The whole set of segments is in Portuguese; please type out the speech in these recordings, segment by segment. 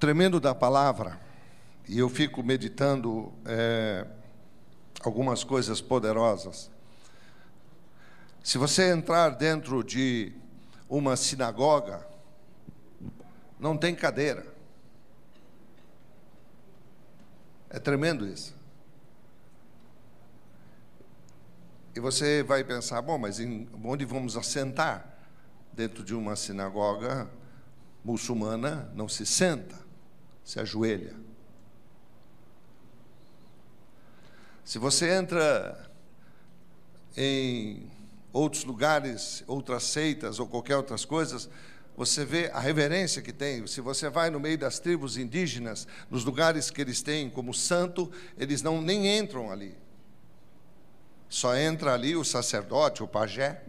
tremendo da palavra, e eu fico meditando algumas coisas poderosas. Se você entrar dentro de uma sinagoga, não tem cadeira. É tremendo isso. E você vai pensar, bom, mas onde vamos assentar? Dentro de uma sinagoga muçulmana não se senta, se ajoelha. Se você entra em outros lugares, outras seitas ou qualquer outras coisas, você vê a reverência que tem. Se você vai no meio das tribos indígenas, nos lugares que eles têm como santo, eles nem entram ali. Só entra ali o sacerdote, o pajé.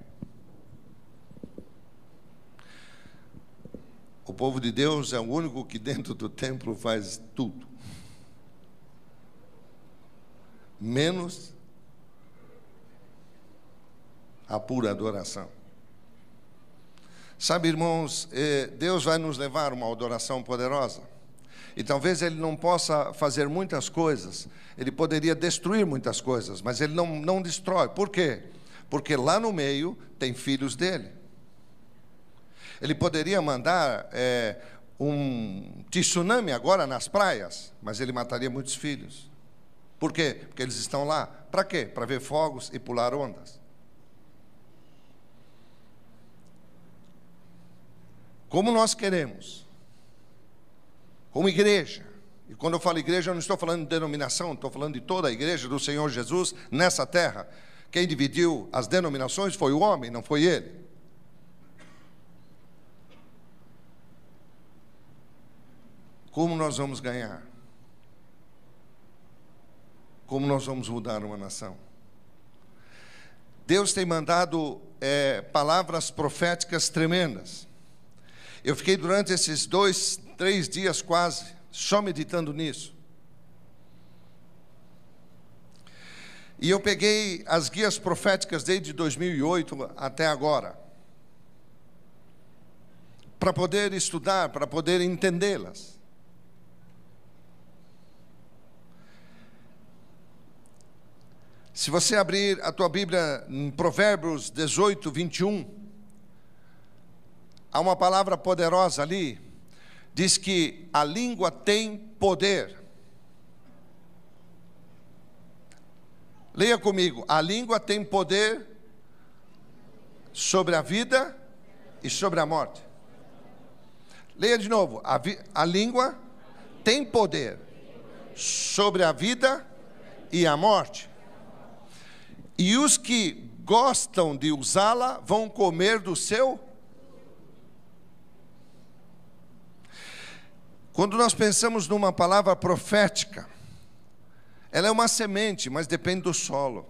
O povo de Deus é o único que dentro do templo faz tudo. Menos a pura adoração. Sabe, irmãos, Deus vai nos levar a uma adoração poderosa. E talvez Ele não possa fazer muitas coisas. Ele poderia destruir muitas coisas, mas Ele não destrói. Por quê? Porque lá no meio tem filhos dele. Ele poderia mandar um tsunami agora nas praias, mas Ele mataria muitos filhos. Por quê? Porque eles estão lá. Para quê? Para ver fogos e pular ondas. Como nós queremos, como igreja, e quando eu falo igreja, eu não estou falando de denominação, estou falando de toda a igreja do Senhor Jesus nessa terra. Quem dividiu as denominações foi o homem, não foi ele. Como nós vamos ganhar? Como nós vamos mudar uma nação? Deus tem mandado palavras proféticas tremendas. Eu fiquei durante esses 2, 3 dias quase, só meditando nisso. E eu peguei as guias proféticas desde 2008 até agora, para poder estudar, para poder entendê-las. Se você abrir a tua Bíblia em Provérbios 18, 21, há uma palavra poderosa ali, diz que a língua tem poder. Leia comigo, a língua tem poder sobre a vida e sobre a morte. Leia de novo, a língua tem poder sobre a vida e a morte. E os que gostam de usá-la vão comer do seu. Quando nós pensamos numa palavra profética, ela é uma semente, mas depende do solo.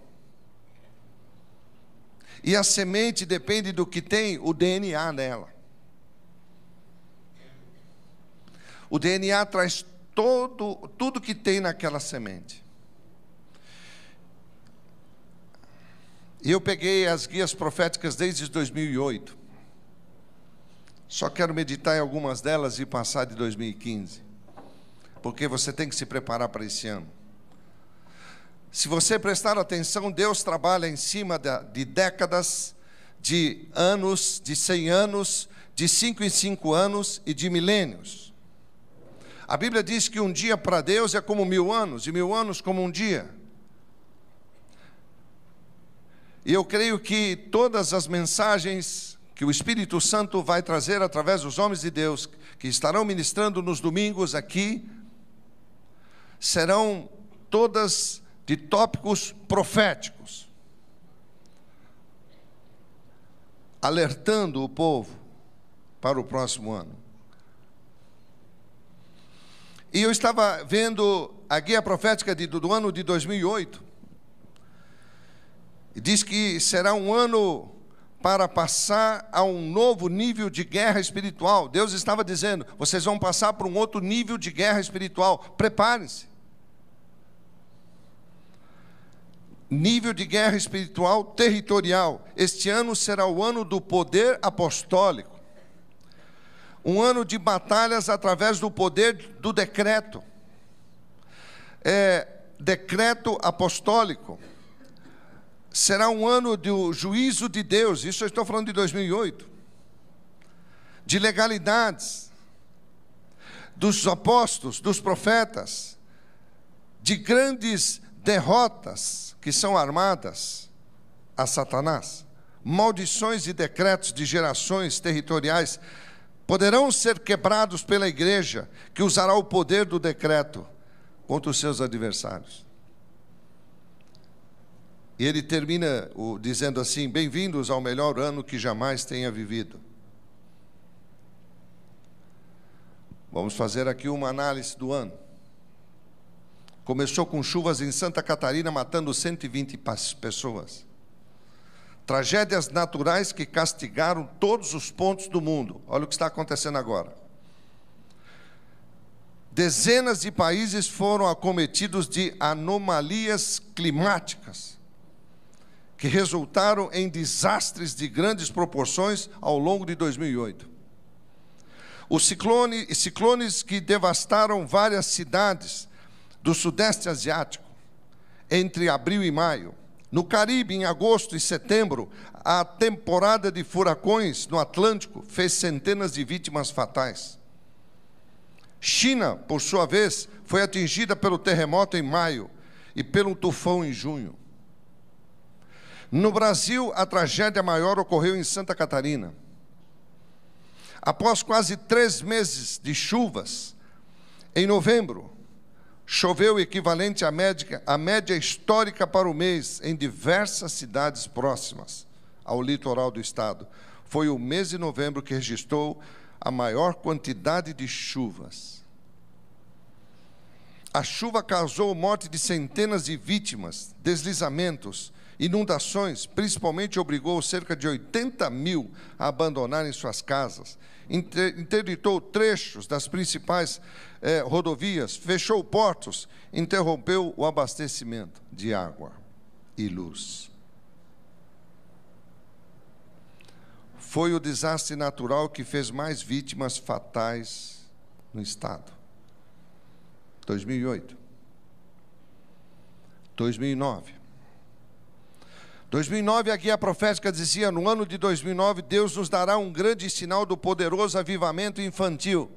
E a semente depende do que tem o DNA nela. O DNA traz tudo que tem naquela semente. E eu peguei as guias proféticas desde 2008. Só quero meditar em algumas delas e passar de 2015. Porque você tem que se preparar para esse ano. Se você prestar atenção, Deus trabalha em cima de décadas, de anos, de 100 anos, de 5 em 5 anos e de milênios. A Bíblia diz que um dia para Deus é como 1000 anos, e 1000 anos como um dia. E eu creio que todas as mensagens que o Espírito Santo vai trazer através dos homens de Deus, que estarão ministrando nos domingos aqui, serão todas de tópicos proféticos, alertando o povo para o próximo ano. E eu estava vendo a guia profética do ano de 2008, e diz que será um ano para passar a um novo nível de guerra espiritual. Deus estava dizendo, vocês vão passar por um outro nível de guerra espiritual. Preparem-se. Nível de guerra espiritual territorial. Este ano será o ano do poder apostólico. Um ano de batalhas através do poder do decreto. Decreto apostólico. Será um ano do juízo de Deus, isso eu estou falando de 2008. De legalidades, dos apóstolos, dos profetas, de grandes derrotas que são armadas a Satanás. Maldições e decretos de gerações territoriais poderão ser quebrados pela igreja, que usará o poder do decreto contra os seus adversários. E ele termina dizendo assim: bem-vindos ao melhor ano que jamais tenha vivido. Vamos fazer aqui uma análise do ano. Começou com chuvas em Santa Catarina, matando 120 pessoas. Tragédias naturais que castigaram todos os pontos do mundo. Olha o que está acontecendo agora. Dezenas de países foram acometidos de anomalias climáticas, que resultaram em desastres de grandes proporções ao longo de 2008. Os ciclones que devastaram várias cidades do Sudeste Asiático, entre abril e maio. No Caribe, em agosto e setembro, a temporada de furacões no Atlântico fez centenas de vítimas fatais. China, por sua vez, foi atingida pelo terremoto em maio e pelo tufão em junho. No Brasil, a tragédia maior ocorreu em Santa Catarina. Após quase 3 meses de chuvas, em novembro, choveu o equivalente à média histórica para o mês em diversas cidades próximas ao litoral do estado. Foi o mês de novembro que registrou a maior quantidade de chuvas. A chuva causou morte de centenas de vítimas, deslizamentos, inundações, principalmente obrigou cerca de 80 mil a abandonarem suas casas, interditou trechos das principais rodovias, fechou portos, interrompeu o abastecimento de água e luz. Foi o desastre natural que fez mais vítimas fatais no estado. 2008. 2009. 2009, a guia profética dizia: no ano de 2009, Deus nos dará um grande sinal do poderoso avivamento infantil.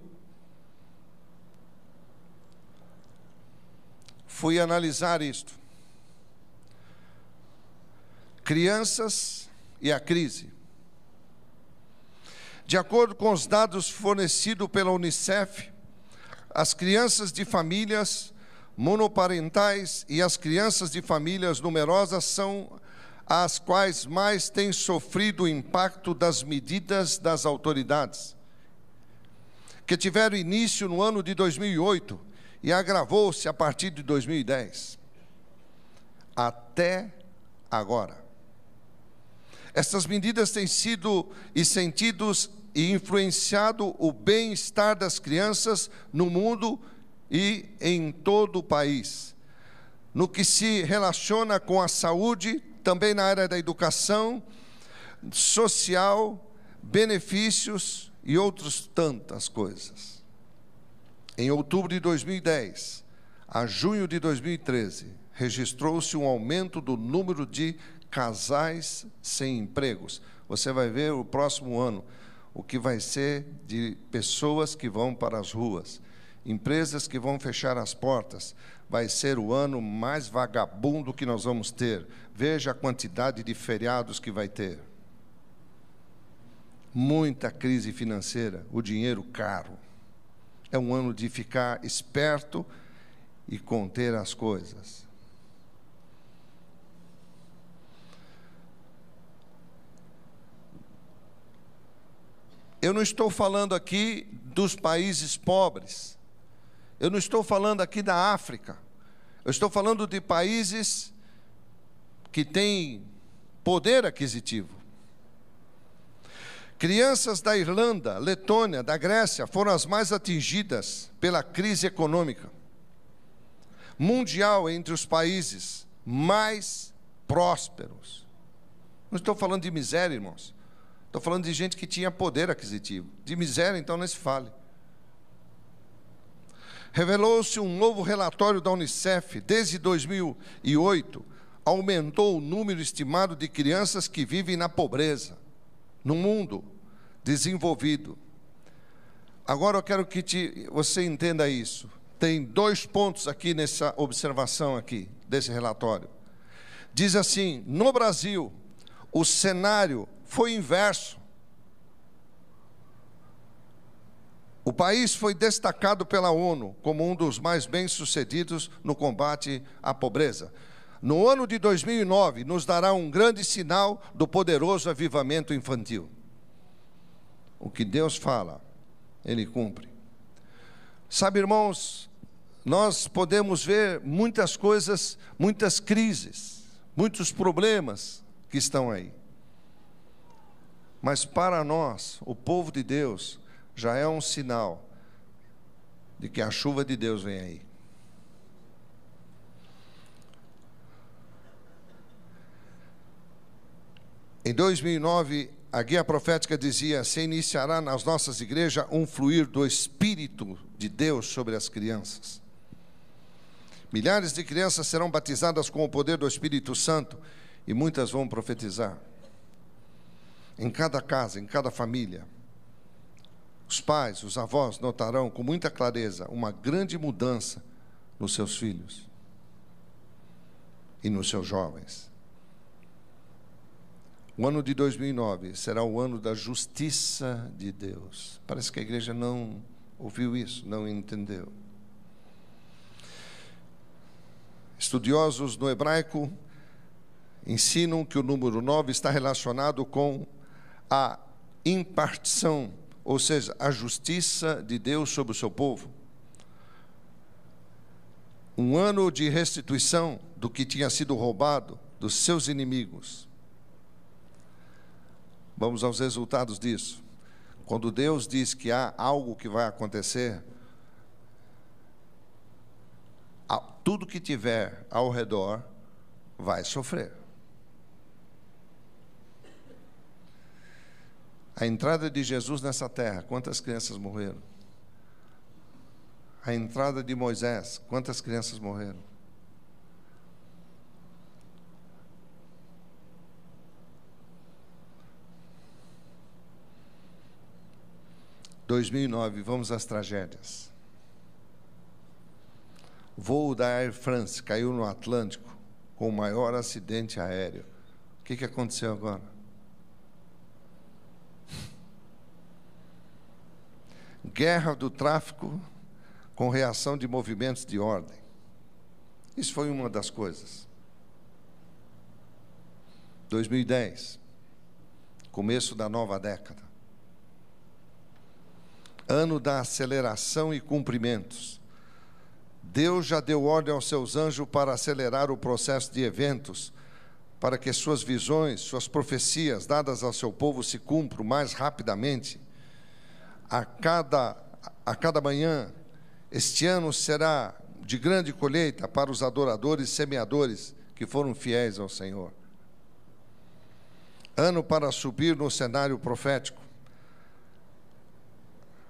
Fui analisar isto. Crianças e a crise. De acordo com os dados fornecidos pela Unicef, as crianças de famílias monoparentais e as crianças de famílias numerosas são as quais mais têm sofrido o impacto das medidas das autoridades, que tiveram início no ano de 2008 e agravou-se a partir de 2010, até agora. Essas medidas têm sido e sentidos e influenciado o bem-estar das crianças no mundo e em todo o país, no que se relaciona com a saúde, também na área da educação, social, benefícios e outras tantas coisas. Em outubro de 2010 a junho de 2013, registrou-se um aumento do número de casais sem empregos. Você vai ver o próximo ano o que vai ser de pessoas que vão para as ruas, empresas que vão fechar as portas. Vai ser o ano mais vagabundo que nós vamos ter. Veja a quantidade de feriados que vai ter. Muita crise financeira, o dinheiro caro. É um ano de ficar esperto e conter as coisas. Eu não estou falando aqui dos países pobres. Eu não estou falando aqui da África. Eu estou falando de países que têm poder aquisitivo. Crianças da Irlanda, Letônia, da Grécia foram as mais atingidas pela crise econômica mundial entre os países mais prósperos. Não estou falando de miséria, irmãos. Estou falando de gente que tinha poder aquisitivo. De miséria, então, nem se fale. Revelou-se um novo relatório da Unicef. Desde 2008, aumentou o número estimado de crianças que vivem na pobreza, no mundo desenvolvido. Agora eu quero que você entenda isso. Tem 2 pontos aqui nessa observação aqui, desse relatório. Diz assim: no Brasil, o cenário foi inverso. O país foi destacado pela ONU como um dos mais bem-sucedidos no combate à pobreza. No ano de 2009, nos dará um grande sinal do poderoso avivamento infantil. O que Deus fala, Ele cumpre. Sabe, irmãos, nós podemos ver muitas coisas, muitas crises, muitos problemas que estão aí. Mas para nós, o povo de Deus, já é um sinal de que a chuva de Deus vem aí. Em 2009, a guia profética dizia: se iniciará nas nossas igrejas um fluir do Espírito de Deus sobre as crianças. Milhares de crianças serão batizadas com o poder do Espírito Santo e muitas vão profetizar. Em cada casa, em cada família, os pais, os avós notarão com muita clareza uma grande mudança nos seus filhos e nos seus jovens. O ano de 2009 será o ano da justiça de Deus. Parece que a igreja não ouviu isso, não entendeu. Estudiosos no hebraico ensinam que o número 9 está relacionado com a impartição, ou seja, a justiça de Deus sobre o seu povo. Um ano de restituição do que tinha sido roubado dos seus inimigos. Vamos aos resultados disso. Quando Deus diz que há algo que vai acontecer, tudo que tiver ao redor vai sofrer. A entrada de Jesus nessa terra, quantas crianças morreram? A entrada de Moisés, quantas crianças morreram? Em 2009, vamos às tragédias. Voo da Air France caiu no Atlântico com o maior acidente aéreo. O que aconteceu agora? Guerra do tráfico com reação de movimentos de ordem. Isso foi uma das coisas. 2010, começo da nova década. Ano da aceleração e cumprimentos. Deus já deu ordem aos seus anjos para acelerar o processo de eventos, para que suas visões, suas profecias dadas ao seu povo se cumpram mais rapidamente. A cada manhã, este ano será de grande colheita para os adoradores e semeadores que foram fiéis ao Senhor. Ano para subir no cenário profético.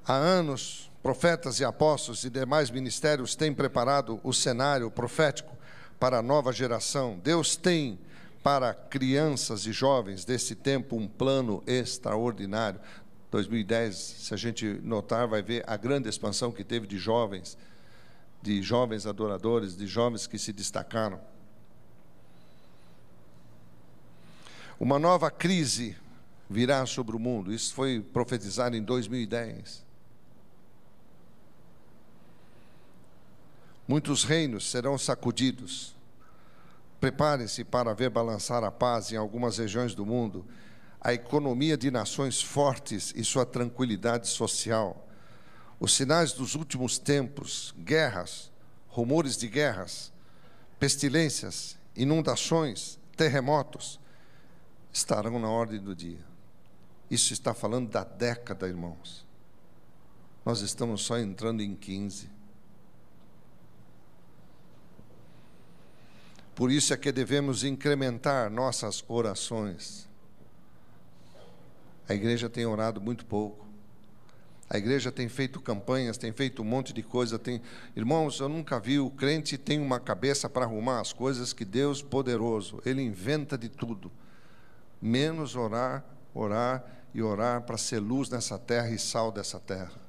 Há anos, profetas e apóstolos e demais ministérios têm preparado o cenário profético para a nova geração. Deus tem para crianças e jovens desse tempo um plano extraordinário. 2010, se a gente notar, vai ver a grande expansão que teve de jovens adoradores, de jovens que se destacaram. Uma nova crise virá sobre o mundo. Isso foi profetizado em 2010. Muitos reinos serão sacudidos. Prepare-se para ver balançar a paz em algumas regiões do mundo, a economia de nações fortes e sua tranquilidade social. Os sinais dos últimos tempos, guerras, rumores de guerras, pestilências, inundações, terremotos, estarão na ordem do dia. Isso está falando da década, irmãos. Nós estamos só entrando em 15. Por isso é que devemos incrementar nossas orações. A igreja tem orado muito pouco. A igreja tem feito campanhas, tem feito um monte de coisa. Irmãos, eu nunca vi, o crente tem uma cabeça para arrumar as coisas que Deus poderoso, Ele inventa de tudo. Menos orar, orar e orar para ser luz nessa terra e sal dessa terra.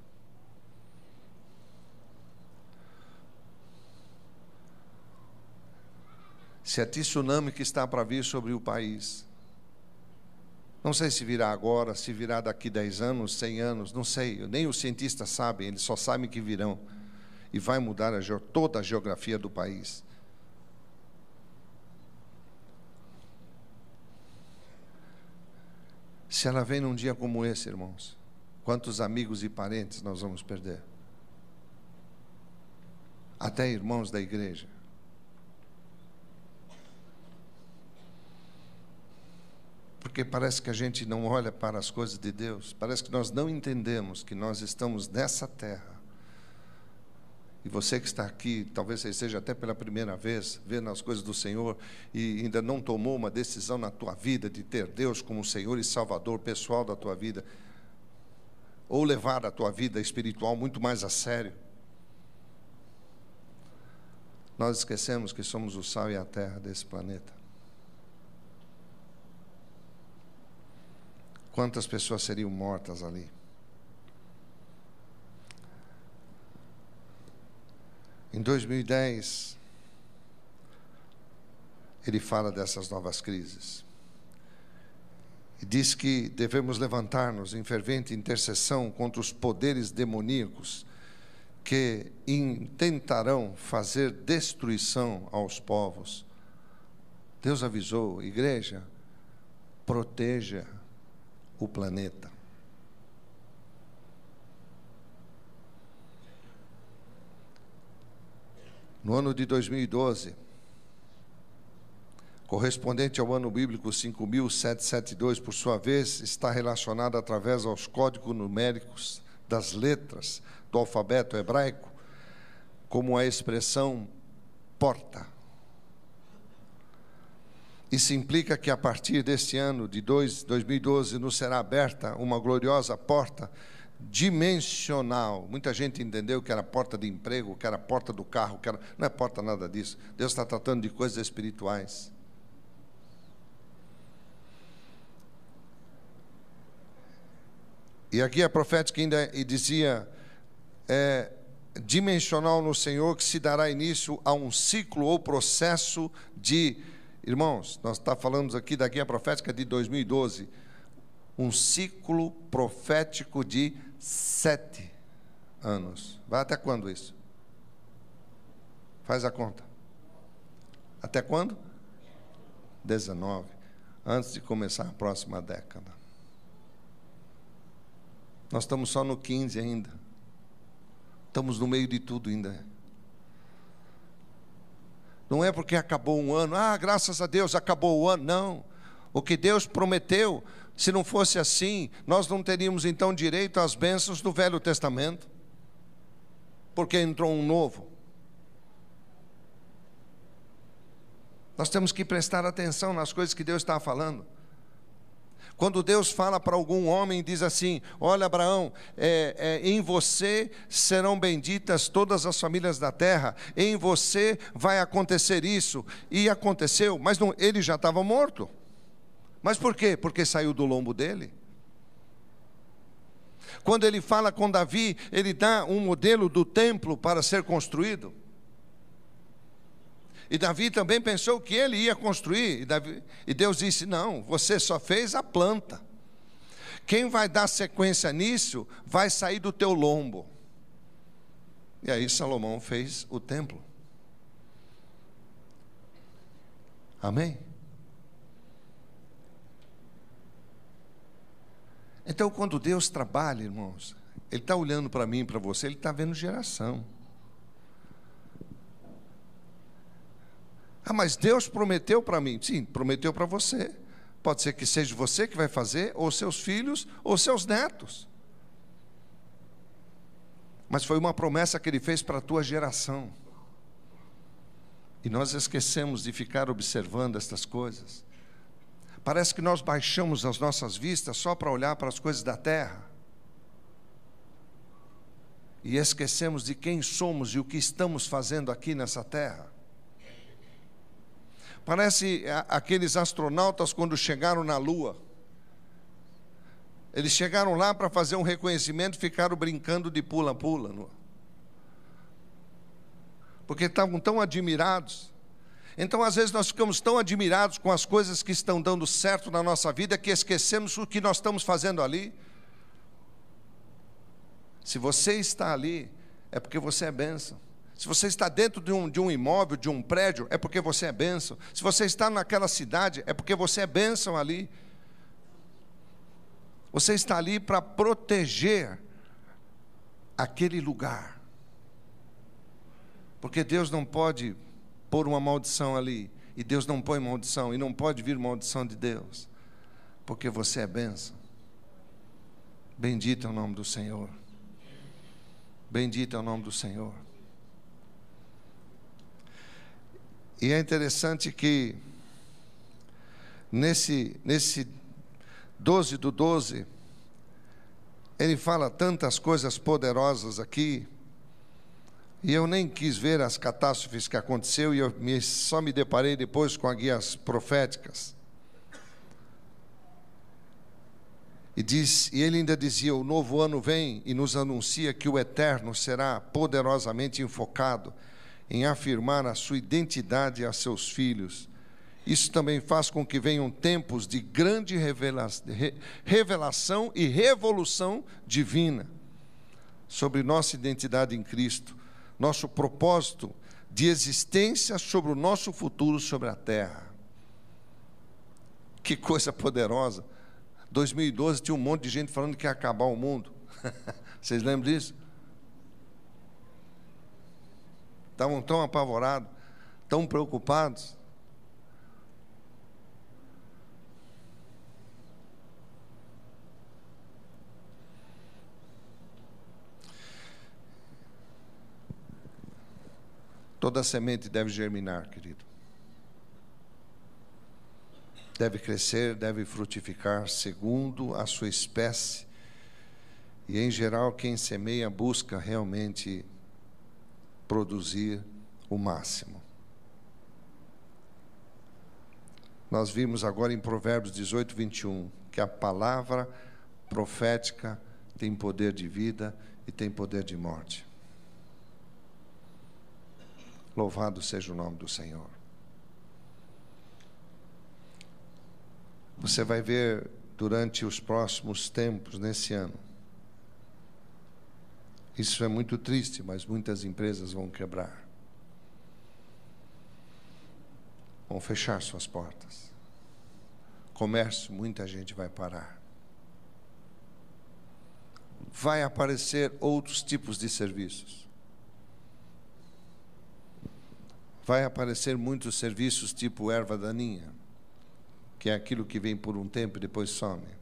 Se é tsunami que está para vir sobre o país, não sei se virá agora, se virá daqui 10 anos, 100 anos, não sei, nem os cientistas sabem, eles só sabem que virão, e vai mudar toda a geografia do país. Se ela vem num dia como esse, irmãos, quantos amigos e parentes nós vamos perder? Até irmãos da igreja. Porque parece que a gente não olha para as coisas de Deus, parece que nós não entendemos que nós estamos nessa terra. E você que está aqui, talvez você esteja até pela primeira vez vendo as coisas do Senhor e ainda não tomou uma decisão na tua vida de ter Deus como Senhor e Salvador pessoal da tua vida, ou levar a tua vida espiritual muito mais a sério. Nós esquecemos que somos o sal e a terra desse planeta. Quantas pessoas seriam mortas ali? Em 2010, ele fala dessas novas crises. E diz que devemos levantar-nos em fervente intercessão contra os poderes demoníacos que intentarão fazer destruição aos povos. Deus avisou, igreja, proteja o planeta. No ano de 2012, correspondente ao ano bíblico 5.772, por sua vez, está relacionado através aos códigos numéricos das letras do alfabeto hebraico, como a expressão porta. Isso implica que a partir deste ano de 2012 nos será aberta uma gloriosa porta dimensional. Muita gente entendeu que era porta de emprego, que era porta do carro, que era... não é porta nada disso. Deus está tratando de coisas espirituais. E aqui a profética ainda dizia, dimensional no Senhor, que se dará início a um ciclo ou processo de... Irmãos, nós estamos falando aqui da guia profética de 2012, um ciclo profético de 7 anos. Vai até quando isso? Faz a conta. Até quando? 19, antes de começar a próxima década. Nós estamos só no 15 ainda. Estamos no meio de tudo ainda. Não é porque acabou um ano, graças a Deus acabou o ano. Não. O que Deus prometeu, se não fosse assim, nós não teríamos então direito às bênçãos do Velho Testamento, porque entrou um novo. Nós temos que prestar atenção nas coisas que Deus está falando. Quando Deus fala para algum homem, diz assim: olha, Abraão, em você serão benditas todas as famílias da terra, em você vai acontecer isso. E aconteceu, mas não, ele já estava morto. Mas por quê? Porque saiu do lombo dele. Quando ele fala com Davi, ele dá um modelo do templo para ser construído. E Davi também pensou que ele ia construir. E Deus disse: não, você só fez a planta. Quem vai dar sequência nisso vai sair do teu lombo. E aí Salomão fez o templo. Amém? Então, quando Deus trabalha, irmãos, Ele está olhando para mim e para você, Ele está vendo geração. Mas Deus prometeu para mim. Sim, prometeu para você. Pode ser que seja você que vai fazer, ou seus filhos, ou seus netos. Mas foi uma promessa que Ele fez para a tua geração. E nós esquecemos de ficar observando estas coisas. Parece que nós baixamos as nossas vistas só para olhar para as coisas da terra. E esquecemos de quem somos e o que estamos fazendo aqui nessa terra. Parece aqueles astronautas quando chegaram na Lua. Eles chegaram lá para fazer um reconhecimento e ficaram brincando de pula-pula. Porque estavam tão admirados. Então, às vezes, nós ficamos tão admirados com as coisas que estão dando certo na nossa vida que esquecemos o que nós estamos fazendo ali. Se você está ali, é porque você é bênção. Se você está dentro de um imóvel, de um prédio, é porque você é bênção. Se você está naquela cidade, é porque você é bênção ali. Você está ali para proteger aquele lugar. Porque Deus não pode pôr uma maldição ali. E Deus não põe maldição. E não pode vir maldição de Deus. Porque você é bênção. Bendito é o nome do Senhor. Bendito é o nome do Senhor. E é interessante que nesse 12/12, ele fala tantas coisas poderosas aqui, e eu nem quis ver as catástrofes que aconteceu, e eu só me deparei depois com as guias proféticas. E ele ainda dizia: o novo ano vem e nos anuncia que o eterno será poderosamente enfocado em afirmar a sua identidade a seus filhos. Isso também faz com que venham tempos de grande revelação e revolução divina sobre nossa identidade em Cristo, nosso propósito de existência sobre o nosso futuro sobre a terra. Que coisa poderosa! 2012 tinha um monte de gente falando que ia acabar o mundo. Vocês lembram disso? Estavam tão apavorados, tão preocupados. Toda semente deve germinar, querido. Deve crescer, deve frutificar segundo a sua espécie. E, em geral, quem semeia busca realmente produzir o máximo. Nós vimos agora em Provérbios 18:21 que a palavra profética tem poder de vida e tem poder de morte. Louvado seja o nome do Senhor. Você vai ver durante os próximos tempos, nesse ano. Isso é muito triste, mas muitas empresas vão quebrar. Vão fechar suas portas. Comércio, muita gente vai parar. Vai aparecer outros tipos de serviços. Vai aparecer muitos serviços tipo erva daninha, que é aquilo que vem por um tempo e depois some.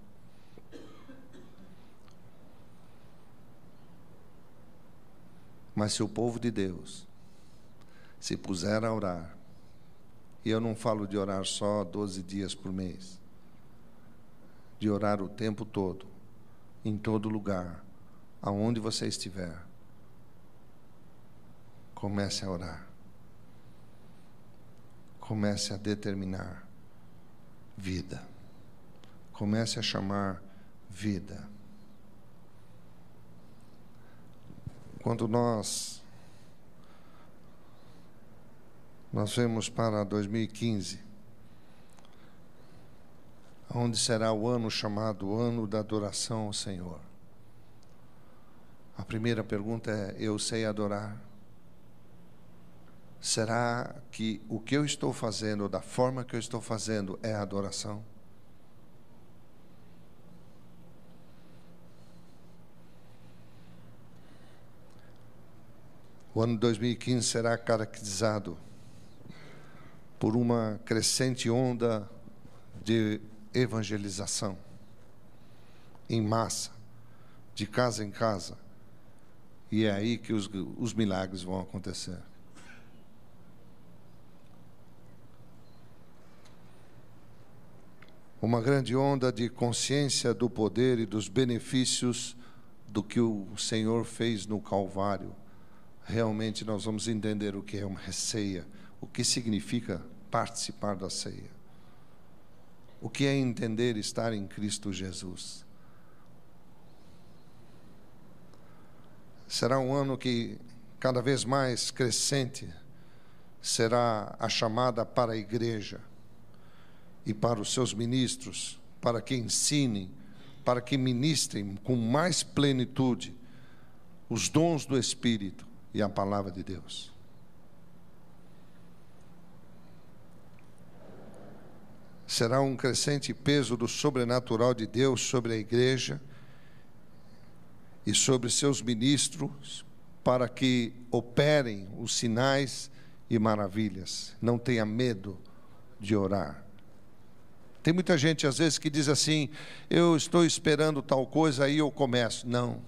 Mas se o povo de Deus se puser a orar, e eu não falo de orar só 12 dias por mês, de orar o tempo todo, em todo lugar, aonde você estiver, comece a orar. Comece a determinar vida. Comece a chamar vida. Quando nós vemos para 2015, onde será o ano chamado Ano da Adoração ao Senhor. A primeira pergunta é: eu sei adorar? Será que o que eu estou fazendo, da forma que eu estou fazendo, é adoração? O ano 2015 será caracterizado por uma crescente onda de evangelização em massa, de casa em casa, e é aí que os milagres vão acontecer. uma grande onda de consciência do poder e dos benefícios do que o Senhor fez no Calvário. Realmente nós vamos entender o que é uma ceia, o que significa participar da ceia, o que é entender estar em Cristo Jesus. Será um ano que cada vez mais crescente será a chamada para a igreja e para os seus ministros, para que ensinem, para que ministrem com mais plenitude os dons do Espírito e a palavra de Deus. Será um crescente peso do sobrenatural de Deus sobre a igreja e sobre seus ministros, para que operem os sinais e maravilhas. Não tenha medo de orar. Tem muita gente às vezes que diz assim: eu estou esperando tal coisa, aí eu começo. Não.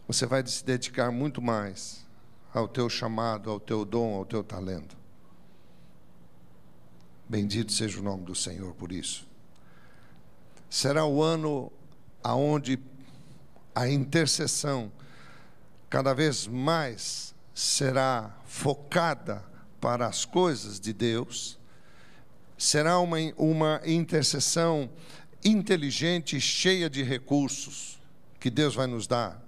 Você vai se dedicar muito mais ao teu chamado, ao teu dom, ao teu talento. Bendito seja o nome do Senhor por isso. Será o ano aonde a intercessão cada vez mais será focada para as coisas de Deus. Será uma intercessão inteligente, cheia de recursos que Deus vai nos dar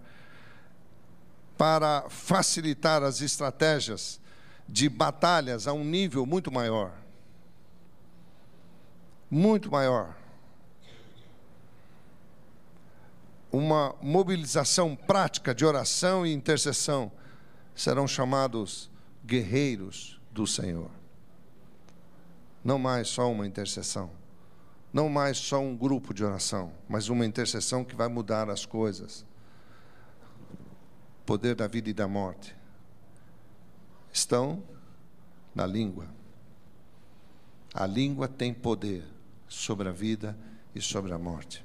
para facilitar as estratégias de batalhas a um nível muito maior. Muito maior. Uma mobilização prática de oração e intercessão. Serão chamados guerreiros do Senhor. Não mais só uma intercessão. Não mais só um grupo de oração, mas uma intercessão que vai mudar as coisas. O poder da vida e da morte estão na língua. A língua tem poder sobre a vida e sobre a morte.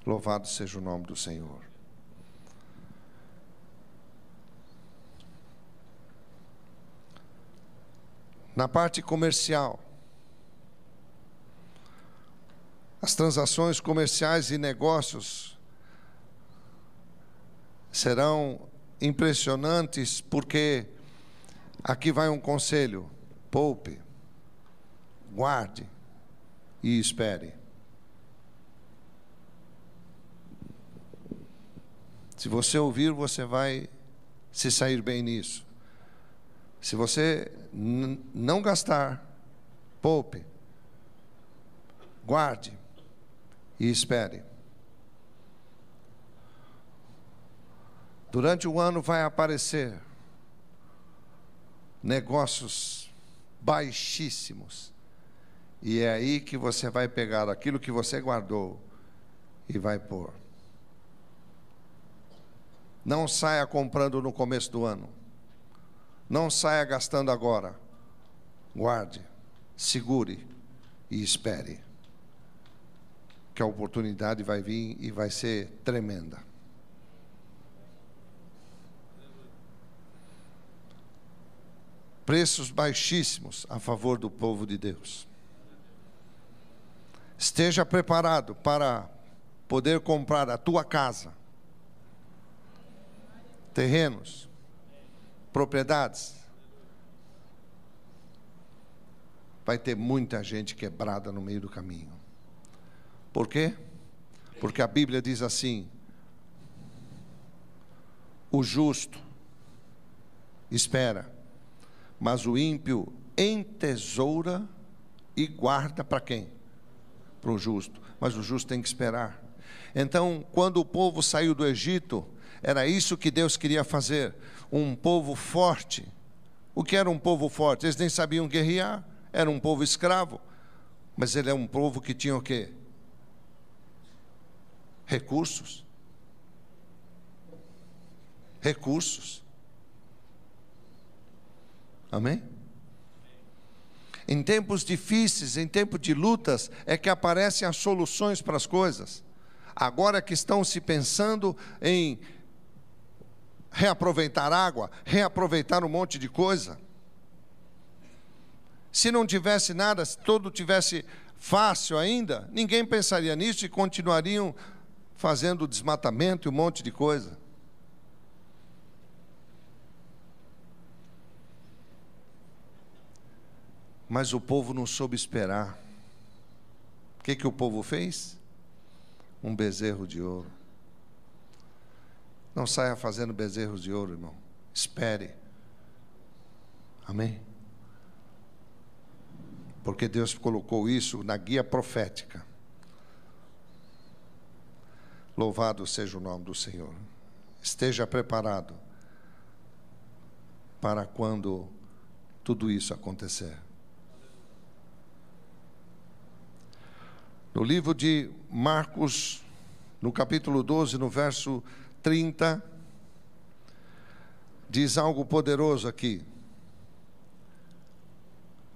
Louvado seja o nome do Senhor. Na parte comercial, as transações comerciais e negócios serão impressionantes, porque aqui vai um conselho: poupe, guarde e espere. Se você ouvir, você vai se sair bem nisso. Se você não gastar, poupe, guarde e espere. Durante o ano vai aparecer negócios baixíssimos. E é aí que você vai pegar aquilo que você guardou e vai pôr. Não saia comprando no começo do ano. Não saia gastando agora. Guarde, segure e espere, que a oportunidade vai vir e vai ser tremenda. Preços baixíssimos a favor do povo de Deus. Esteja preparado para poder comprar a tua casa, terrenos, propriedades. Vai ter muita gente quebrada no meio do caminho. Por quê? Porque a Bíblia diz assim: o justo espera, mas o ímpio entesoura e guarda para quem? Para o justo. Mas o justo tem que esperar. Então, quando o povo saiu do Egito, era isso que Deus queria fazer. Um povo forte. O que era um povo forte? Eles nem sabiam guerrear. Era um povo escravo. Mas ele é um povo que tinha o quê? Recursos. Recursos. Amém? Em tempos difíceis, em tempos de lutas, é que aparecem as soluções para as coisas. Agora que estão se pensando em reaproveitar água, reaproveitar um monte de coisa. Se não tivesse nada, se tudo tivesse fácil ainda, ninguém pensaria nisso e continuariam fazendo desmatamento e um monte de coisa. Mas o povo não soube esperar. O que o povo fez? Um bezerro de ouro. Não saia fazendo bezerros de ouro, irmão. Espere. Amém? Porque Deus colocou isso na guia profética. Louvado seja o nome do Senhor. Esteja preparado para quando tudo isso acontecer. No livro de Marcos, no capítulo 12, no verso 30, diz algo poderoso aqui.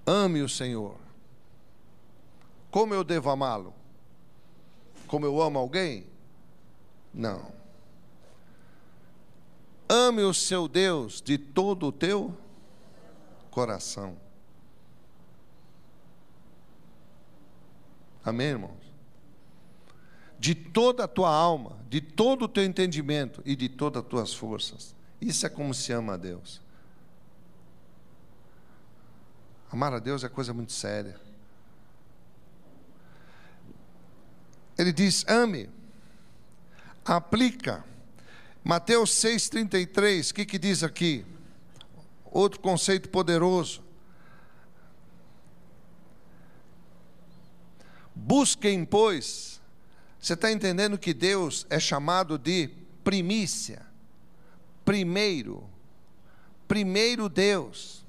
Ame o Senhor. Como eu devo amá-lo? Como eu amo alguém? Não. Ame o seu Deus de todo o teu coração. Amém, irmãos? De toda a tua alma, de todo o teu entendimento e de todas as tuas forças. Isso é como se ama a Deus. Amar a Deus é coisa muito séria. Ele diz, ame, aplica. Mateus 6,33, o que diz aqui? Outro conceito poderoso. Busquem, pois. Você está entendendo que Deus é chamado de primícia? Primeiro Deus.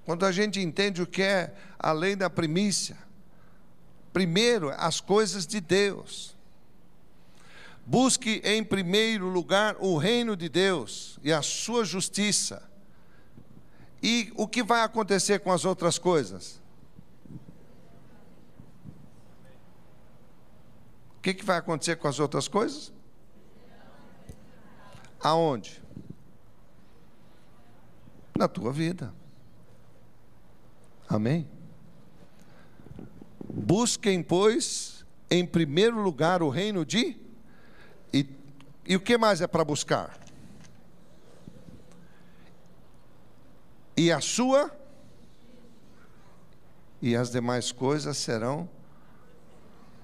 Quando a gente entende o que é a lei da primícia, primeiro as coisas de Deus. Busque em primeiro lugar o reino de Deus e a sua justiça. E o que vai acontecer com as outras coisas? O que vai acontecer com as outras coisas? Aonde? Na tua vida. Amém? Busquem, pois, em primeiro lugar o reino de... E o que mais é para buscar? E a sua... E as demais coisas serão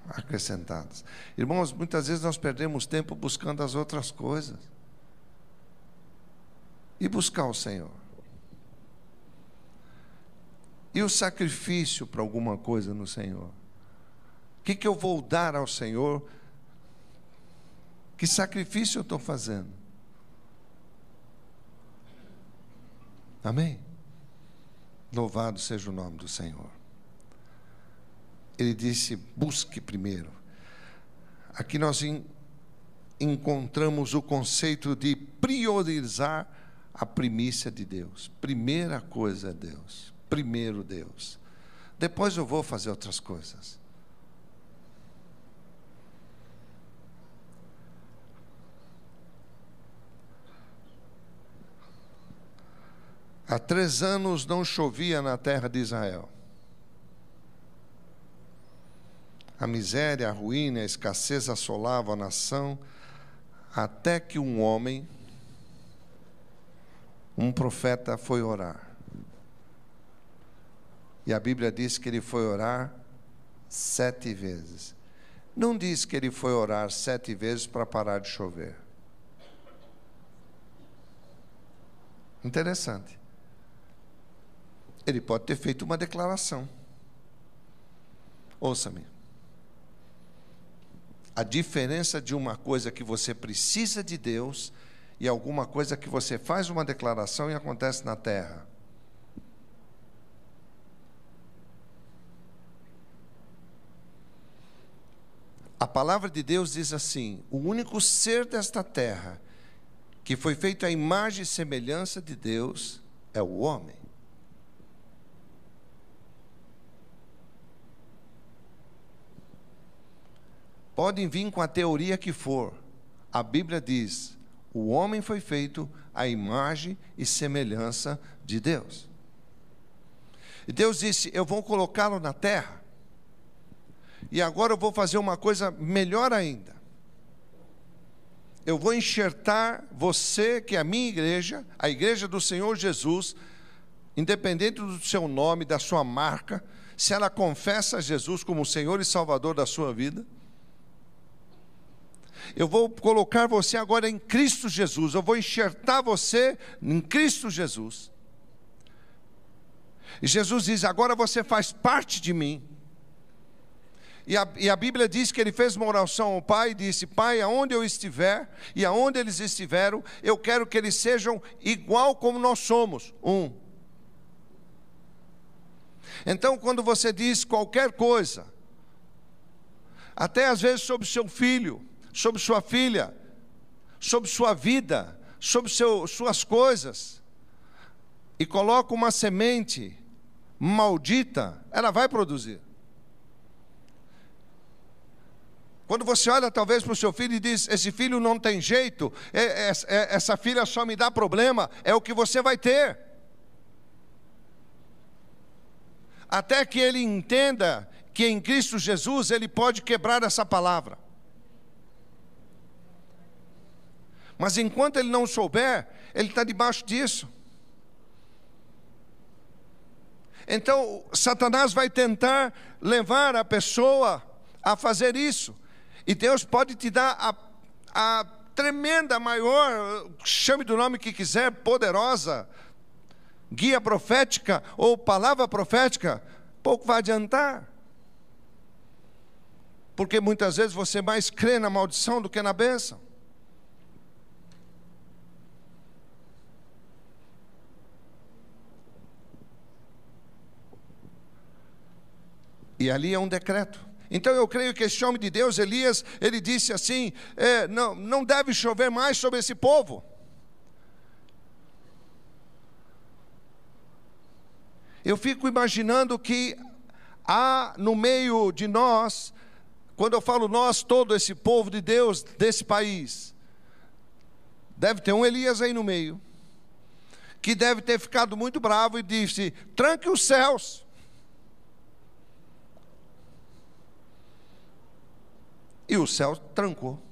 acrescentadas. Irmãos, muitas vezes nós perdemos tempo buscando as outras coisas. E buscar o Senhor. E o sacrifício para alguma coisa no Senhor? O que eu vou dar ao Senhor? Que sacrifício eu estou fazendo? Amém? Louvado seja o nome do Senhor. Ele disse, busque primeiro. Aqui nós encontramos o conceito de priorizar a primícia de Deus. Primeira coisa é Deus. Primeiro Deus. Depois eu vou fazer outras coisas. Há 3 anos não chovia na terra de Israel. A miséria, a ruína, a escassez assolavam a nação, até que um homem, um profeta, foi orar. E a Bíblia diz que ele foi orar 7 vezes. Não diz que ele foi orar 7 vezes para parar de chover. Interessante. Ele pode ter feito uma declaração. Ouça-me. A diferença de uma coisa que você precisa de Deus e alguma coisa que você faz uma declaração e acontece na terra. A palavra de Deus diz assim: o único ser desta terra que foi feito à imagem e semelhança de Deus é o homem. Podem vir com a teoria que for. A Bíblia diz: o homem foi feito à imagem e semelhança de Deus. E Deus disse: eu vou colocá-lo na terra. E agora eu vou fazer uma coisa melhor ainda. Eu vou enxertar você, que é a minha igreja, a igreja do Senhor Jesus, independente do seu nome, da sua marca, se ela confessa Jesus como Senhor e Salvador da sua vida, eu vou colocar você agora em Cristo Jesus, eu vou enxertar você em Cristo Jesus. E Jesus diz: agora você faz parte de mim. E a Bíblia diz que ele fez uma oração ao Pai e disse: Pai, aonde eu estiver e aonde eles estiveram, eu quero que eles sejam igual como nós somos, um. Então, quando você diz qualquer coisa, até às vezes sobre seu filho, sobre sua filha, sobre sua vida, sobre suas coisas, e coloca uma semente maldita, ela vai produzir. Quando você olha talvez para o seu filho e diz: esse filho não tem jeito, essa filha só me dá problema, é o que você vai ter. Até que ele entenda que em Cristo Jesus ele pode quebrar essa palavra. Mas enquanto ele não souber, ele está debaixo disso. Então Satanás vai tentar levar a pessoa a fazer isso. E Deus pode te dar a tremenda, maior, chame do nome que quiser, poderosa guia profética ou palavra profética, pouco vai adiantar. Porque muitas vezes você mais crê na maldição do que na bênção. E ali é um decreto. Então eu creio que esse homem de Deus, Elias, ele disse assim: não deve chover mais sobre esse povo. Eu fico imaginando que há no meio de nós, quando eu falo nós, todo esse povo de Deus desse país, deve ter um Elias aí no meio, que deve ter ficado muito bravo e disse: tranque os céus. E o céu trancou.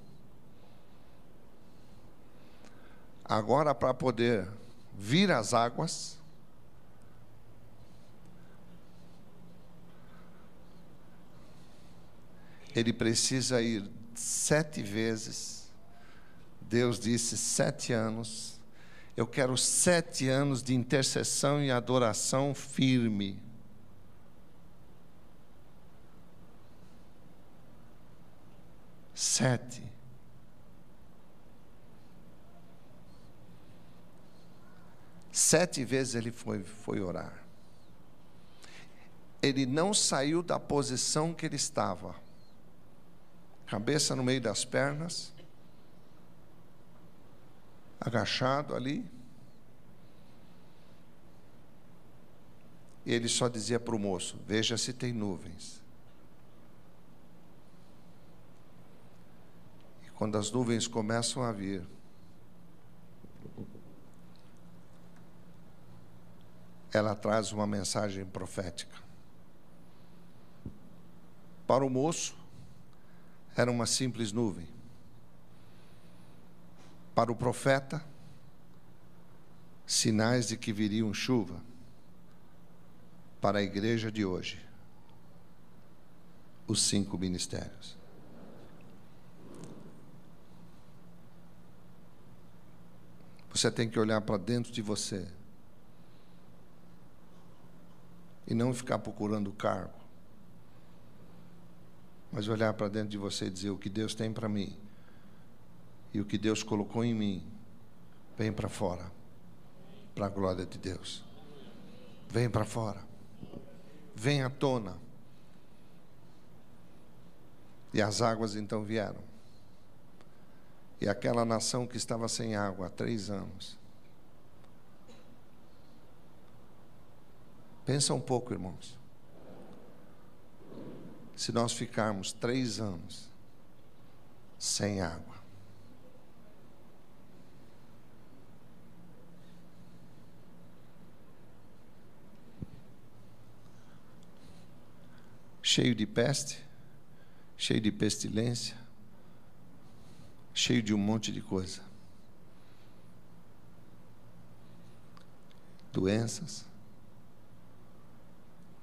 Agora, para poder vir as águas, ele precisa ir 7 vezes. Deus disse 7 anos. Eu quero 7 anos de intercessão e adoração firme. Sete vezes ele foi orar. Ele não saiu da posição que ele estava, cabeça no meio das pernas, agachado ali. E ele só dizia para o moço: veja se tem nuvens. Quando as nuvens começam a vir, ela traz uma mensagem profética. Para o moço, era uma simples nuvem. Para o profeta, sinais de que viriam chuva. Para a igreja de hoje, os 5 ministérios. Você tem que olhar para dentro de você e não ficar procurando cargo, mas olhar para dentro de você e dizer: o que Deus tem para mim e o que Deus colocou em mim, vem para fora, para a glória de Deus. Vem para fora, vem à tona. E as águas então vieram. E aquela nação que estava sem água há 3 anos. Pensa um pouco, irmãos. Se nós ficarmos 3 anos sem água, cheio de peste, cheio de pestilência, cheio de um monte de coisa. Doenças.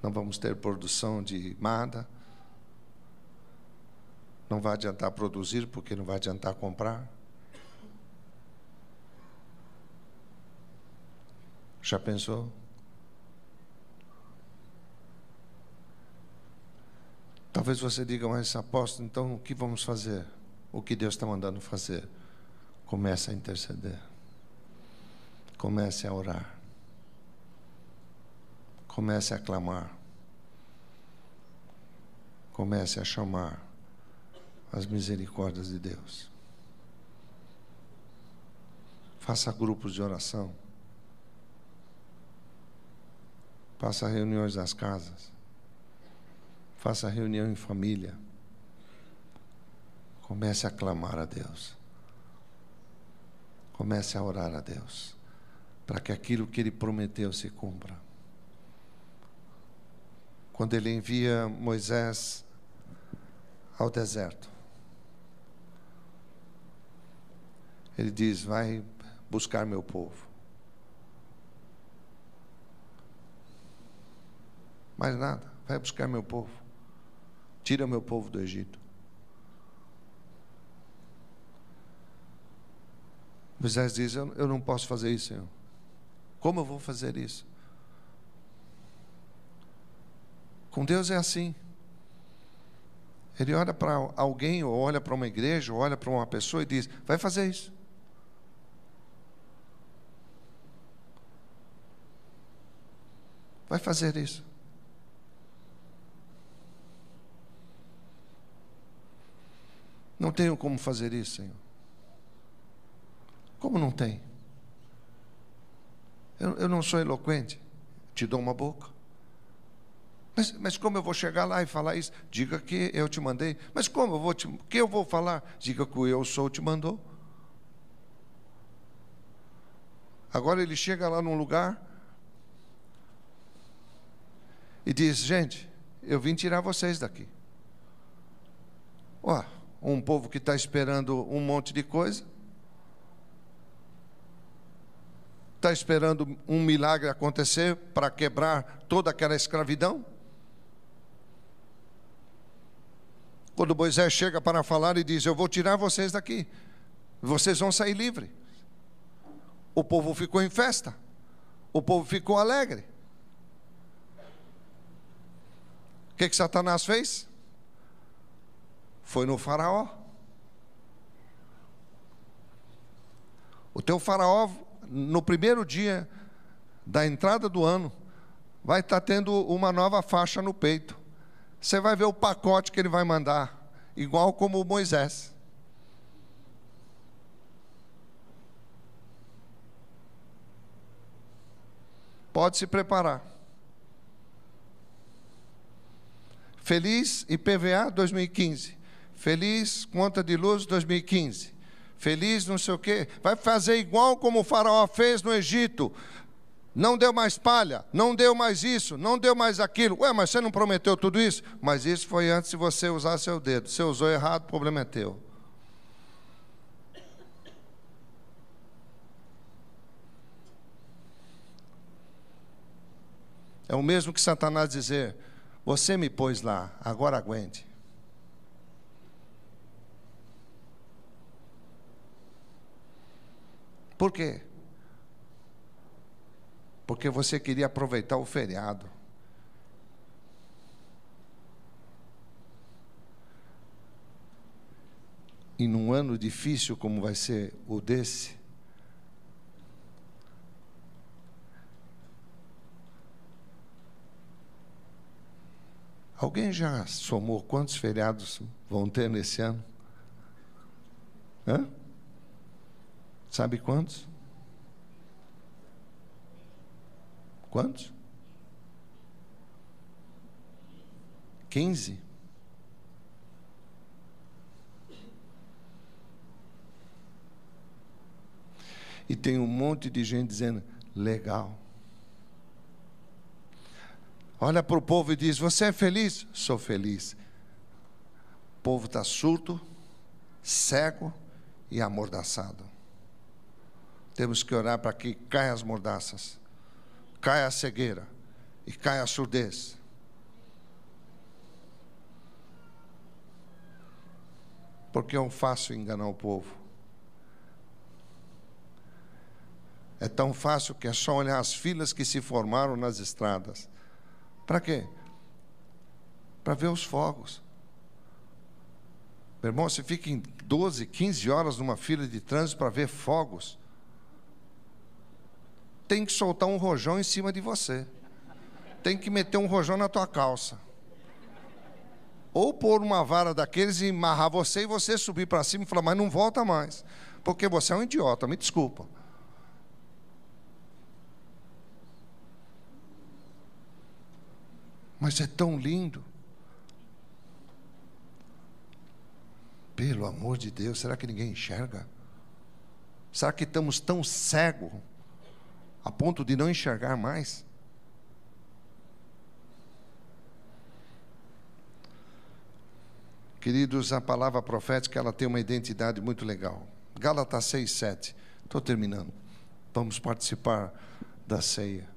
Não vamos ter produção de nada. Não vai adiantar produzir, porque não vai adiantar comprar. Já pensou? Talvez você diga, mas apóstolo, então o que vamos fazer? O que Deus está mandando fazer? Comece a interceder. Comece a orar. Comece a clamar. Comece a chamar as misericórdias de Deus. Faça grupos de oração. Faça reuniões nas casas. Faça reunião em família. Comece a clamar a Deus. Comece a orar a Deus, para que aquilo que Ele prometeu se cumpra. Quando Ele envia Moisés ao deserto, Ele diz, vai buscar meu povo. Mais nada, vai buscar meu povo. Tira meu povo do Egito. Moisés diz, eu não posso fazer isso, Senhor. Como eu vou fazer isso? Com Deus é assim. Ele olha para alguém, ou olha para uma igreja, ou olha para uma pessoa e diz, vai fazer isso. Vai fazer isso. Não tenho como fazer isso, Senhor. Como não tem? Eu não sou eloquente. Te dou uma boca. Mas como eu vou chegar lá e falar isso? Diga que eu te mandei. Mas como o que eu vou falar? Diga que o eu sou te mandou. Agora ele chega lá num lugar e diz, gente, eu vim tirar vocês daqui. Ó, um povo que está esperando um monte de coisa, está esperando um milagre acontecer para quebrar toda aquela escravidão. Quando Moisés chega para falar e diz, eu vou tirar vocês daqui, vocês vão sair livres. O povo ficou em festa, o povo ficou alegre. O que Satanás fez? Foi no faraó. O teu faraó, no primeiro dia da entrada do ano, vai estar tendo uma nova faixa no peito. Você vai ver o pacote que ele vai mandar, igual como Moisés. Pode se preparar. Feliz IPVA 2015. Feliz conta de luz 2015. Feliz não sei o quê. Vai fazer igual como o faraó fez no Egito. Não deu mais palha, não deu mais isso, não deu mais aquilo. Ué, mas você não prometeu tudo isso? Mas isso foi antes de você usar seu dedo. Você usou errado, o problema é teu. É o mesmo que Satanás dizer, você me pôs lá, agora aguente. Por quê? Porque você queria aproveitar o feriado. E num ano difícil como vai ser o desse, alguém já somou quantos feriados vão ter nesse ano? Hã? Sabe quantos? Quantos? 15? E tem um monte de gente dizendo, legal. olha para o povo e diz: você é feliz? Sou feliz. O povo está surdo, cego e amordaçado. Temos que orar para que caia as mordaças, caia a cegueira e caia a surdez. Porque é fácil enganar o povo. É tão fácil que é só olhar as filas que se formaram nas estradas. Para quê? Para ver os fogos. Meu irmão, você fica em 12, 15 horas numa fila de trânsito para ver fogos. Tem que soltar um rojão em cima de você. Tem que meter um rojão na tua calça. Ou pôr uma vara daqueles e amarrar você e você subir para cima e falar: mas não volta mais, porque você é um idiota, me desculpa. Mas é tão lindo. Pelo amor de Deus, será que ninguém enxerga? Será que estamos tão cegos a ponto de não enxergar mais? Queridos, a palavra profética, ela tem uma identidade muito legal. Gálatas 6:7. Estou terminando. Vamos participar da ceia.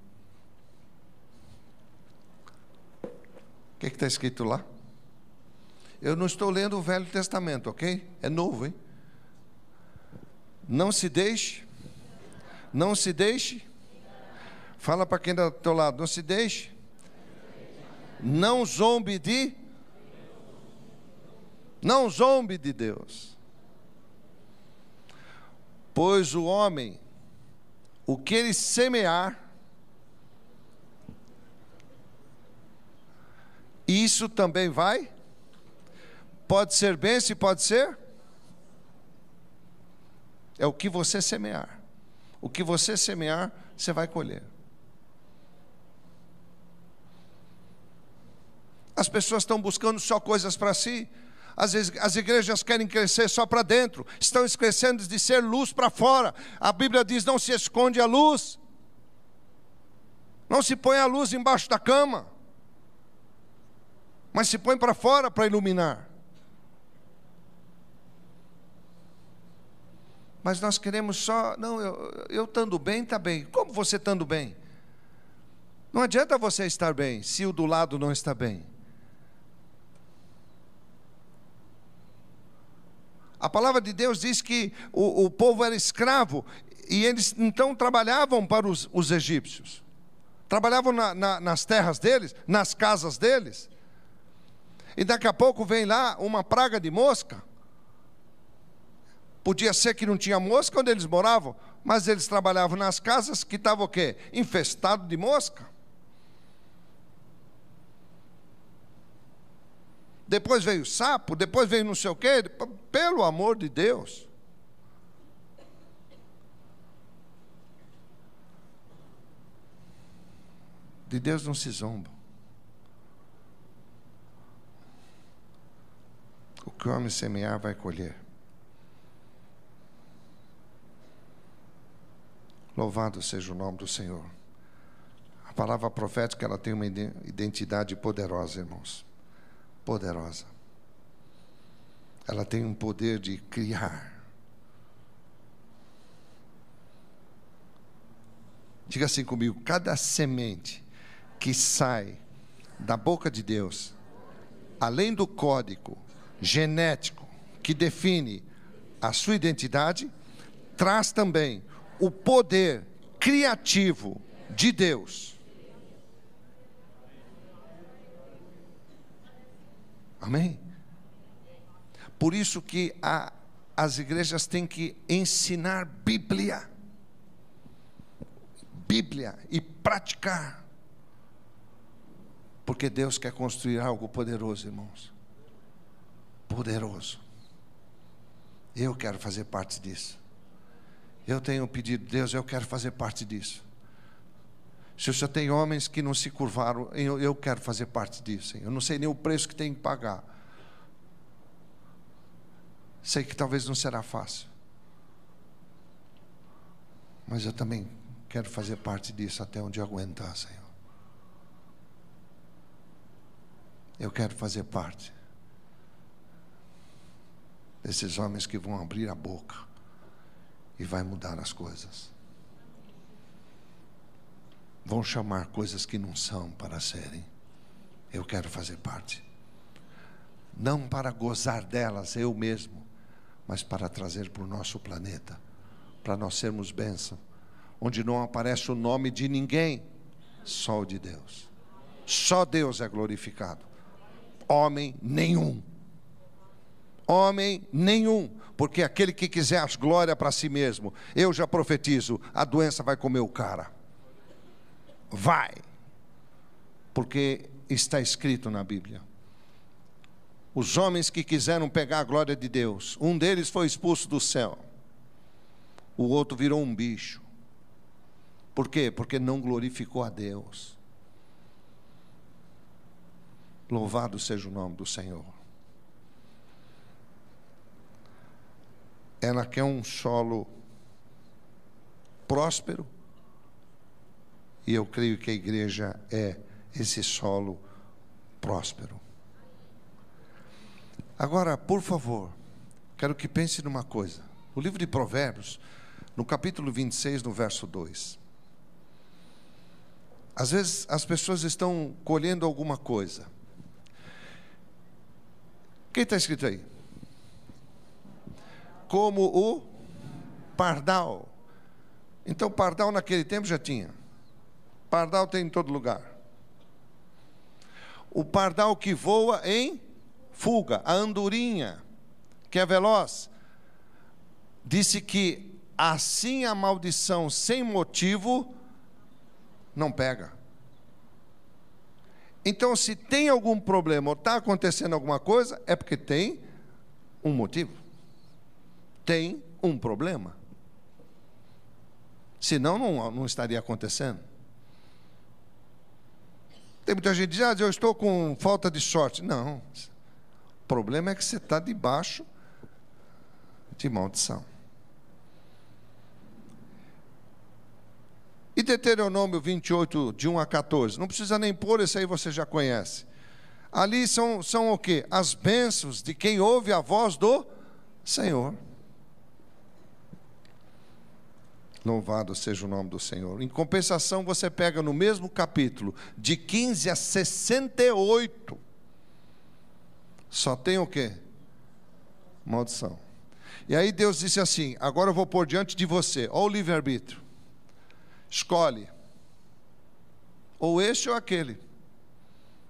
O que está escrito lá? Eu não estou lendo o Velho Testamento, ok? É novo, hein? Não se deixe. Não se deixe. Fala para quem está do teu lado. Não se deixe. Não zombe de... Não zombe de Deus. Pois o homem, o que ele semear, isso também vai. Pode ser bênção e pode ser. É o que você semear. O que você semear, você vai colher. As pessoas estão buscando só coisas para si. Às vezes as igrejas querem crescer só para dentro, estão esquecendo de ser luz para fora. A Bíblia diz: não se esconde a luz, não se põe a luz embaixo da cama, mas se põe para fora para iluminar. Mas nós queremos só, não, eu estando bem, está bem. Como você estando bem? Não adianta você estar bem, se o do lado não está bem. A palavra de Deus diz que o povo era escravo, e eles então trabalhavam para os egípcios. Trabalhavam nas terras deles, nas casas deles. E daqui a pouco vem lá uma praga de mosca. Podia ser que não tinha mosca onde eles moravam, mas eles trabalhavam nas casas que estavam o quê? Infestado de mosca. Depois veio sapo, depois veio não sei o quê. Pelo amor de Deus. De Deus não se zomba. O que o homem semear vai colher. Louvado seja o nome do Senhor. A palavra profética, ela tem uma identidade poderosa, irmãos. Poderosa. Ela tem um poder de criar. Diga assim comigo: cada semente que sai da boca de Deus, além do código genético que define a sua identidade, traz também o poder criativo de Deus. Amém? Por isso que as igrejas têm que ensinar Bíblia. Bíblia e praticar. Porque Deus quer construir algo poderoso, irmãos. Poderoso. Eu quero fazer parte disso. Eu tenho pedido, Deus, eu quero fazer parte disso. Se o Senhor tem homens que não se curvaram, eu quero fazer parte disso, Senhor. Eu não sei nem o preço que tem que pagar. Sei que talvez não será fácil. Mas eu também quero fazer parte disso até onde eu aguentar, Senhor. Eu quero fazer parte desses homens que vão abrir a boca e vai mudar as coisas. Vão chamar coisas que não são para serem. Eu quero fazer parte. Não para gozar delas eu mesmo, mas para trazer para o nosso planeta, para nós sermos bênção, onde não aparece o nome de ninguém, só o de Deus. Só Deus é glorificado. Homem nenhum. Homem nenhum. Porque aquele que quiser as glórias para si mesmo, eu já profetizo, a doença vai comer o cara. Vai. Porque está escrito na Bíblia. Os homens que quiseram pegar a glória de Deus, um deles foi expulso do céu. O outro virou um bicho. Por quê? Porque não glorificou a Deus. Louvado seja o nome do Senhor. Ela quer um solo próspero. E eu creio que a igreja é esse solo próspero. Agora, por favor, quero que pense numa coisa. O livro de Provérbios, no capítulo 26, no verso 2. Às vezes as pessoas estão colhendo alguma coisa. O que está escrito aí? Como o pardal. Então, pardal naquele tempo já tinha. Pardal tem em todo lugar. O pardal que voa em fuga, a andorinha, que é veloz, disse que assim a maldição sem motivo não pega. Então, se tem algum problema ou está acontecendo alguma coisa, é porque tem um motivo. Tem um problema. Senão não estaria acontecendo. Tem muita gente que diz, eu estou com falta de sorte. Não. O problema é que você está debaixo de maldição. E Deuteronômio 28, de 1 a 14. Não precisa nem pôr, esse aí você já conhece. Ali são o quê? As bênçãos de quem ouve a voz do Senhor. Louvado seja o nome do Senhor. Em compensação, você pega no mesmo capítulo, de 15 a 68. Só tem o quê? Maldição. E aí Deus disse assim, agora eu vou pôr diante de você, ó o livre-arbítrio. Escolhe. Ou este ou aquele.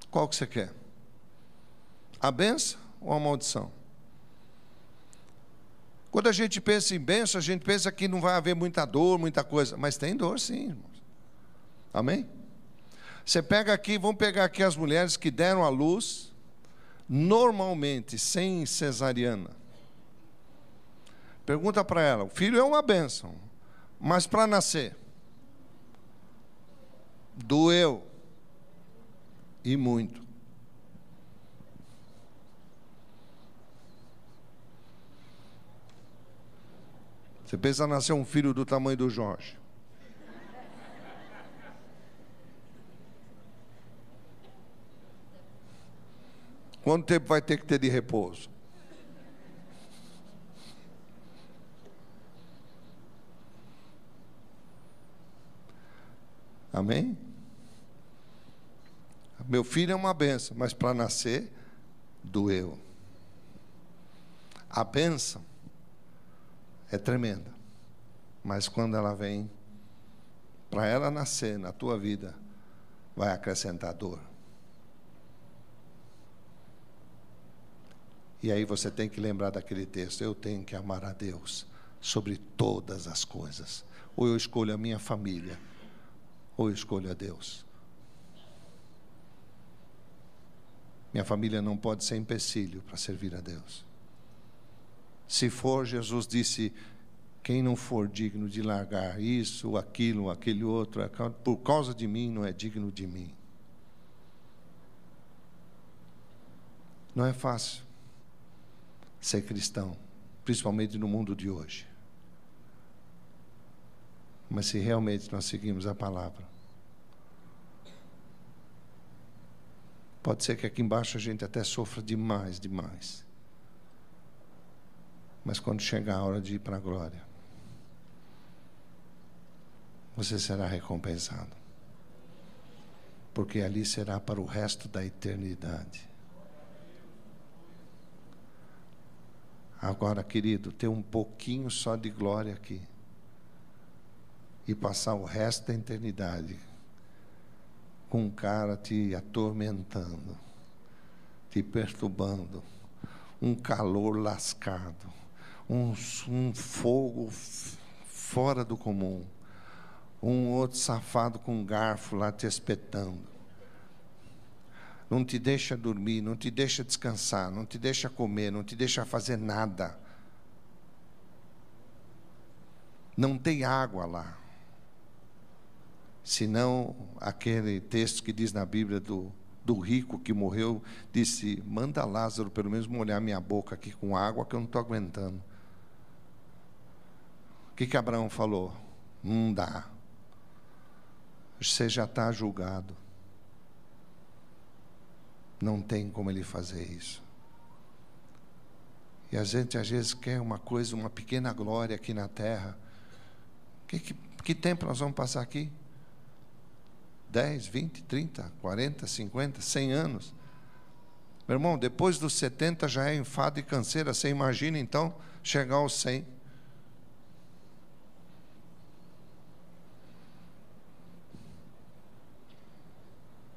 Qual que você quer? A bênção ou a maldição? Quando a gente pensa em bênção, a gente pensa que não vai haver muita dor, muita coisa. Mas tem dor sim, irmãos. Amém? Você pega aqui, vamos pegar aqui as mulheres que deram à luz, normalmente, sem cesariana. Pergunta para ela, o filho é uma bênção, mas para nascer, doeu, e muito. Você pensa em nascer um filho do tamanho do Jorge. Quanto tempo vai ter que ter de repouso? Amém? Meu filho é uma bênção, mas para nascer, doeu. A bênção é tremenda, mas quando ela vem, para ela nascer na tua vida, vai acrescentar dor. E aí você tem que lembrar daquele texto, eu tenho que amar a Deus sobre todas as coisas. Ou eu escolho a minha família, ou eu escolho a Deus. Minha família não pode ser empecilho para servir a Deus. Se for, Jesus disse, quem não for digno de largar isso, aquilo, aquele outro, por causa de mim, não é digno de mim. Não é fácil ser cristão, principalmente no mundo de hoje. Mas se realmente nós seguimos a palavra, Pode ser que aqui embaixo a gente até sofra demais, demais. Mas quando chegar a hora de ir para a glória, você será recompensado. Porque ali será para o resto da eternidade. Agora, querido, ter um pouquinho só de glória aqui e passar o resto da eternidade com um cara te atormentando, te perturbando, um calor lascado, um fogo fora do comum, um outro safado com um garfo lá te espetando, não te deixa dormir, não te deixa descansar, não te deixa comer, não te deixa fazer nada, não tem água lá, senão aquele texto que diz na Bíblia do rico que morreu, disse: manda Lázaro pelo menos molhar minha boca aqui com água, que eu não estou aguentando. O que Abraão falou? Não dá, você já está julgado, não tem como ele fazer isso. E a gente às vezes quer uma coisa, uma pequena glória aqui na terra. Que tempo nós vamos passar aqui? 10, 20, 30, 40, 50, 100 anos. Meu irmão, depois dos 70 já é enfado e canseira. Você imagina então chegar aos 100.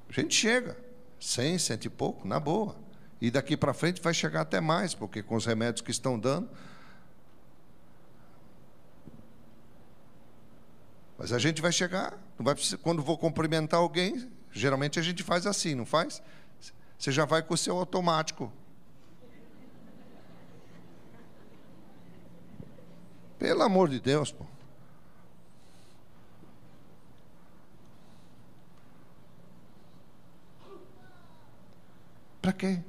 A gente chega 100, 100 e pouco, na boa. E daqui para frente vai chegar até mais, porque com os remédios que estão dando. Mas a gente vai chegar, não vai precisar, quando vou cumprimentar alguém, geralmente a gente faz assim, não faz? Você já vai com o seu automático. Pelo amor de Deus, pô. Para quê?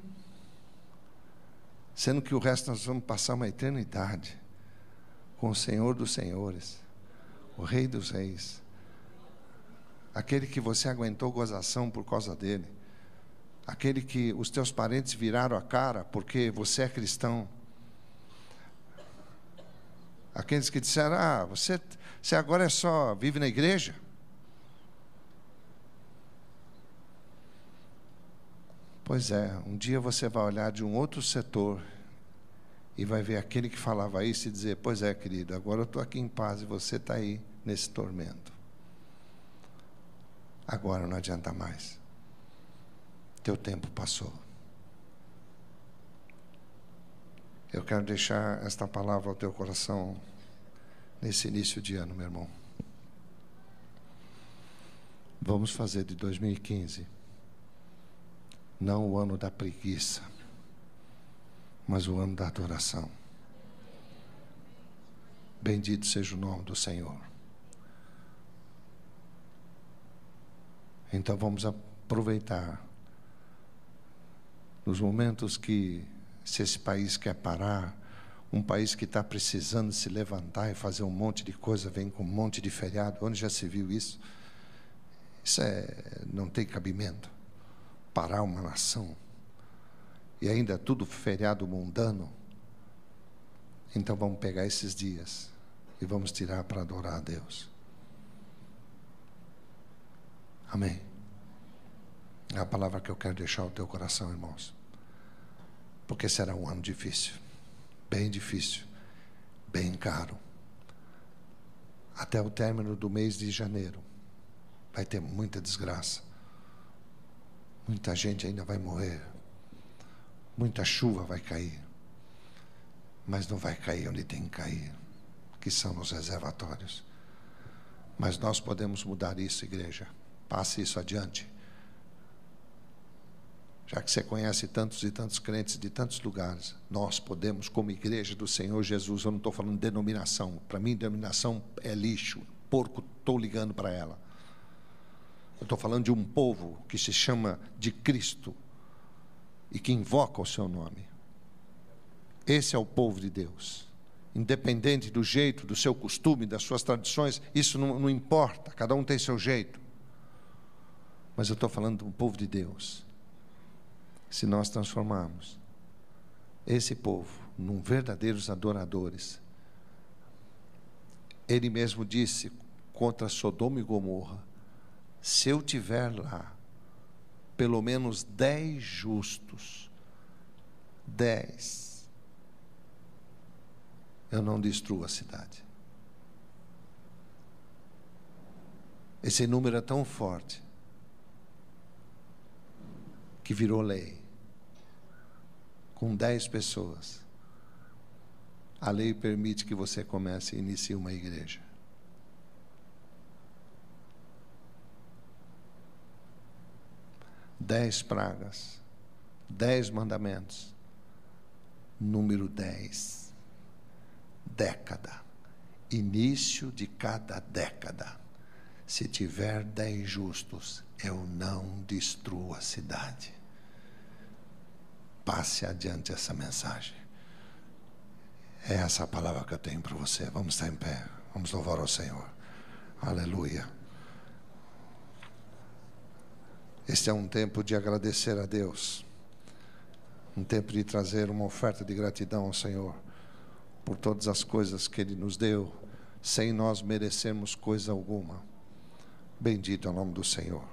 Sendo que o resto nós vamos passar uma eternidade com o Senhor dos Senhores, o Rei dos Reis, aquele que você aguentou gozação por causa dele, aquele que os teus parentes viraram a cara porque você é cristão, aqueles que disseram: ah, você agora só vive na igreja. Pois é, um dia você vai olhar de um outro setor e vai ver aquele que falava isso e dizer: pois é, querido, agora eu estou aqui em paz e você está aí nesse tormento. Agora não adianta mais. Teu tempo passou. Eu quero deixar esta palavra ao teu coração nesse início de ano, meu irmão. Vamos fazer de 2015 não o ano da preguiça, mas o ano da adoração. Bendito seja o nome do Senhor. Então vamos aproveitar nos momentos que, se esse país quer parar, um país que está precisando se levantar e fazer um monte de coisa, vem com um monte de feriado. Onde já se viu isso? Isso não tem cabimento. Parar uma nação, e ainda tudo feriado mundano. Então vamos pegar esses dias e vamos tirar para adorar a Deus. Amém. É a palavra que eu quero deixar ao teu coração, irmãos, porque será um ano difícil, bem caro. Até o término do mês de janeiro vai ter muita desgraça. Muita gente ainda vai morrer, muita chuva vai cair, mas não vai cair onde tem que cair, que são nos reservatórios. Mas nós podemos mudar isso, igreja. Passe isso adiante. Já que você conhece tantos e tantos crentes de tantos lugares, nós podemos, como igreja do Senhor Jesus, eu não estou falando de denominação, para mim denominação é lixo, porco, estou ligando para ela. Eu estou falando de um povo que se chama de Cristo e que invoca o seu nome. Esse é o povo de Deus. Independente do jeito, do seu costume, das suas tradições, isso não importa, cada um tem seu jeito. Mas eu estou falando do povo de Deus. se nós transformarmos esse povo num verdadeiros adoradores. Ele mesmo disse contra Sodoma e Gomorra: se eu tiver lá pelo menos 10 justos, 10, eu não destruo a cidade. Esse número é tão forte que virou lei. Com 10 pessoas, a lei permite que você comece e inicie uma igreja. Dez pragas, 10 mandamentos, número 10, década, início de cada década. Se tiver 10 justos, eu não destruo a cidade. Passe adiante essa mensagem. É essa a palavra que eu tenho para você. Vamos estar em pé, vamos louvar ao Senhor. Aleluia. Este é um tempo de agradecer a Deus, um tempo de trazer uma oferta de gratidão ao Senhor por todas as coisas que Ele nos deu, sem nós merecermos coisa alguma. Bendito é o nome do Senhor.